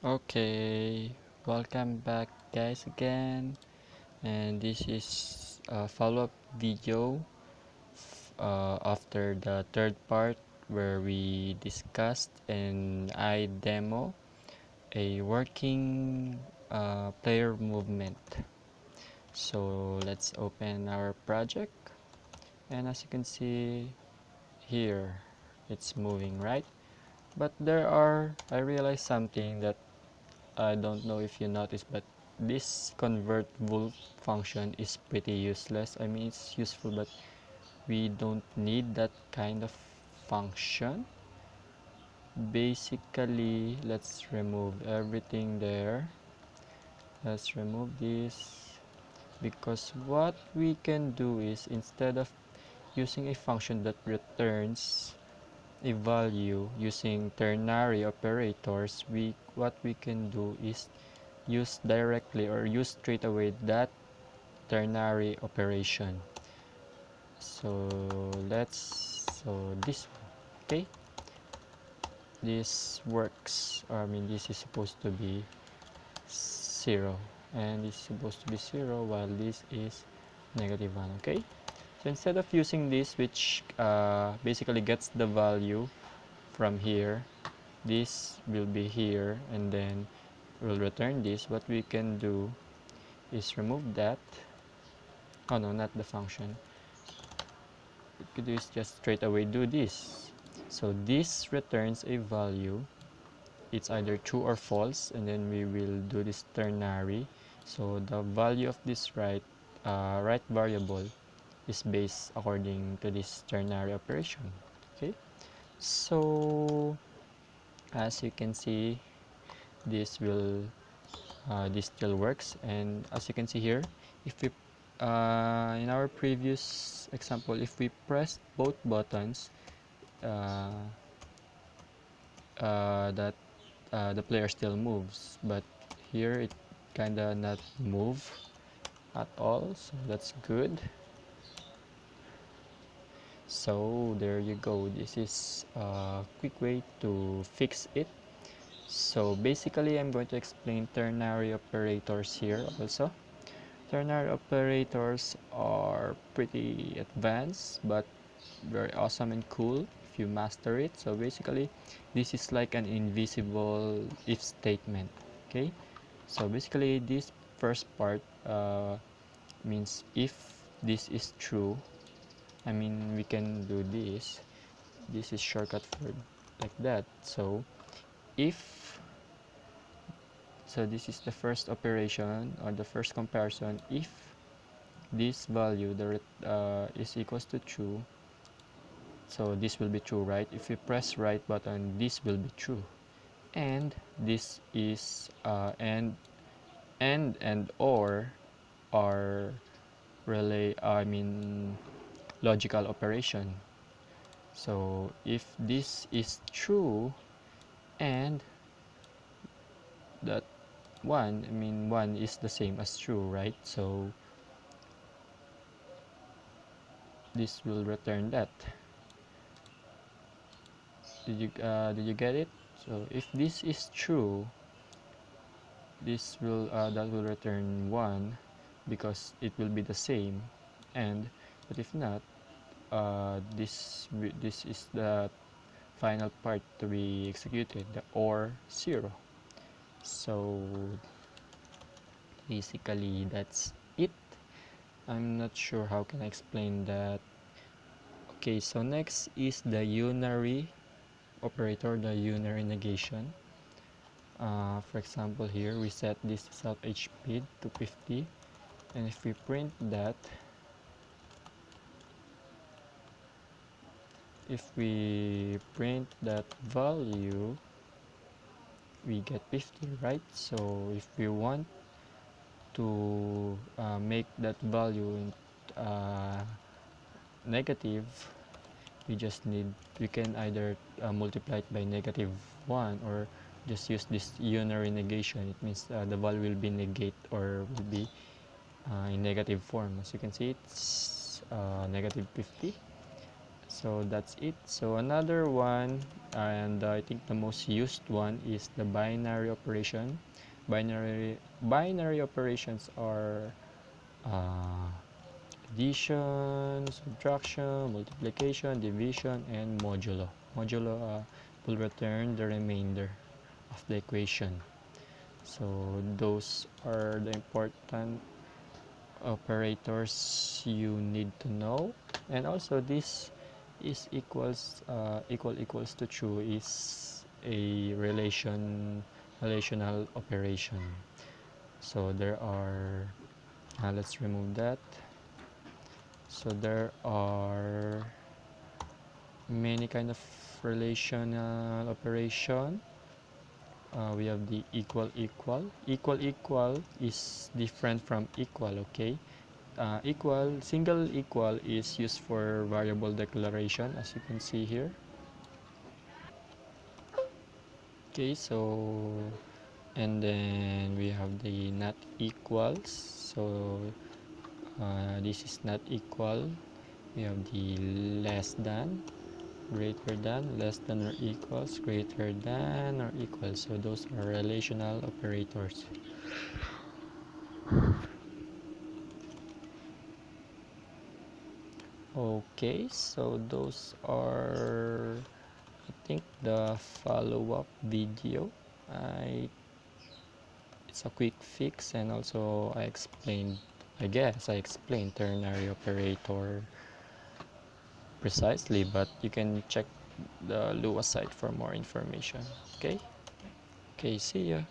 Okay, welcome back guys again, and this is a follow-up video after the third part where we discussed and I demo a working player movement. So let's open our project, and as you can see here, it's moving, right? But I realized something that I don't know if you noticed, but this convert wolf function is pretty useless. I mean, it's useful, but we don't need that kind of function. Basically, let's remove everything there. Let's remove this, because what we can do is, instead of using a function that returns a value using ternary operators, what we can do is use directly or use straight away that ternary operation. So this one, okay, this works. This is supposed to be 0, and this is supposed to be 0 while this is -1. Okay, so instead of using this, which basically gets the value from here, this will be here and then we'll return this. What we can do is remove that. Oh no, not the function. What we could do is just straight away do this. So this returns a value. It's either true or false, and then we will do this ternary. So the value of this right variable is based according to this ternary operation. Okay, so as you can see, this still works. And as you can see here, if we in our previous example, if we press both buttons, uh, that the player still moves, but here it kinda not move at all, so that's good. So there you go, this is a quick way to fix it. So basically, I'm going to explain ternary operators here also. Ternary operators are pretty advanced, but very awesome and cool if you master it. So basically, this is like an invisible if statement. Okay, so basically this first part means if this is true, we can do this is shortcut for like that. So if this is the first operation or the first comparison. If this value is equals to true, so this will be true, right? If you press right button, this will be true. And this is and or are logical operation. So if this is true and that one is the same as true, right? So this will return that. Did you get it? So if this is true, this will that will return 1 because it will be the same. And but if not, this is the final part to be executed, the or 0. So basically that's it. I'm not sure how can I explain that. Okay, so next is the unary operator, the unary negation. For example, here we set this self-hp to 50, and if we print that, value, we get 50, right? So if we want to make that value negative, we can either multiply it by -1 or just use this unary negation. It means the value will be negate or will be in negative form. As you can see, it's -50. So that's it. So another one, and I think the most used one, is the binary operation. Binary operations are uh, addition, subtraction, multiplication, division, and modulo. Modulo will return the remainder of the equation. So those are the important operators you need to know. And also this is equals to true is a relational operation. So there are let's remove that. So there are many kind of relational operation. We have the equal is different from equal. Okay, single equal is used for variable declaration, as you can see here. Okay, so and then we have the not equals. So this is not equal. We have the less than, greater than, less than or equals, greater than or equal. So those are relational operators. Okay, so those are, I think, the follow-up video. It's a quick fix, and also I guess I explained ternary operator precisely, but you can check the Lua site for more information. Okay, see ya.